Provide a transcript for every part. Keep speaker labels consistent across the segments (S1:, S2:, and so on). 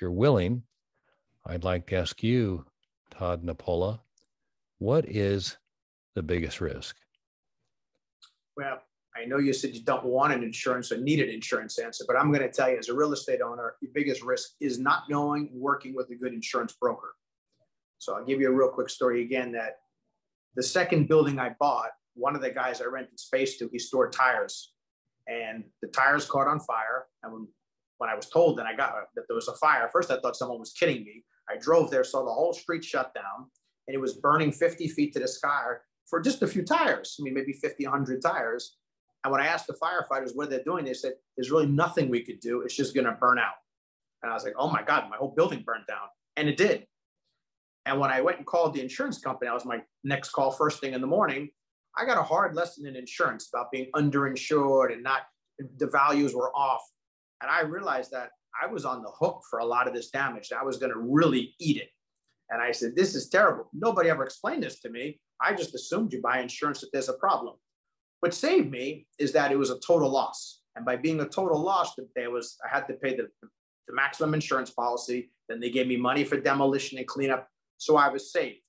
S1: you're willing, I'd like to ask you, Todd Nepola, what is the biggest risk?
S2: Well, I know you said you don't want an insurance or need an insurance answer, but I'm going to tell you, as a real estate owner, your biggest risk is not knowing and working with a good insurance broker. So I'll give you a real quick story again, that the second building I bought, one of the guys I rented space to, he stored tires, and the tires caught on fire. And when I was told that that there was a fire, first I thought someone was kidding me. I drove there, saw the whole street shut down, and it was burning 50 feet to the sky for just a few tires. I mean, maybe 50, 100 tires. And when I asked the firefighters what they're doing, they said, there's really nothing we could do. It's just going to burn out. And I was like, oh my God, my whole building burned down. And it did. And when I went and called the insurance company, that was my next call first thing in the morning. I got a hard lesson in insurance about being underinsured and the values were off. And I realized that I was on the hook for a lot of this damage. I was going to really eat it. And I said, this is terrible. Nobody ever explained this to me. I just assumed you buy insurance if there's a problem. What saved me is that it was a total loss. And by being a total loss, I had to pay the maximum insurance policy. Then they gave me money for demolition and cleanup. So I was saved.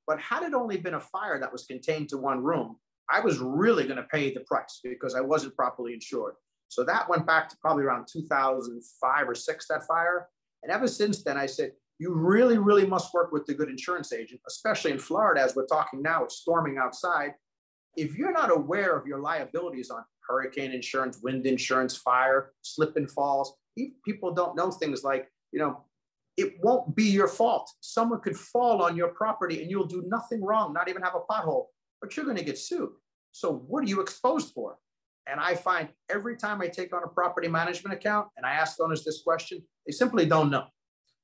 S2: But had it only been a fire that was contained to one room, I was really going to pay the price because I wasn't properly insured. So that went back to probably around 2005 or 6, that fire. And ever since then, I said, you really, really must work with the good insurance agent, especially in Florida, as we're talking now, it's storming outside. If you're not aware of your liabilities on hurricane insurance, wind insurance, fire, slip and falls, people don't know things like, it won't be your fault. Someone could fall on your property and you'll do nothing wrong, not even have a pothole, but you're going to get sued. So what are you exposed for? And I find every time I take on a property management account and I ask owners this question, they simply don't know.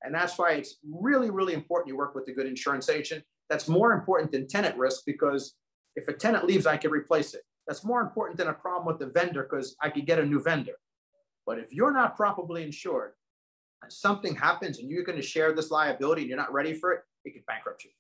S2: And that's why it's really, really important you work with a good insurance agent. That's more important than tenant risk, because if a tenant leaves, I can replace it. That's more important than a problem with the vendor, because I could get a new vendor. But if you're not properly insured, and something happens and you're going to share this liability and you're not ready for it, it could bankrupt you.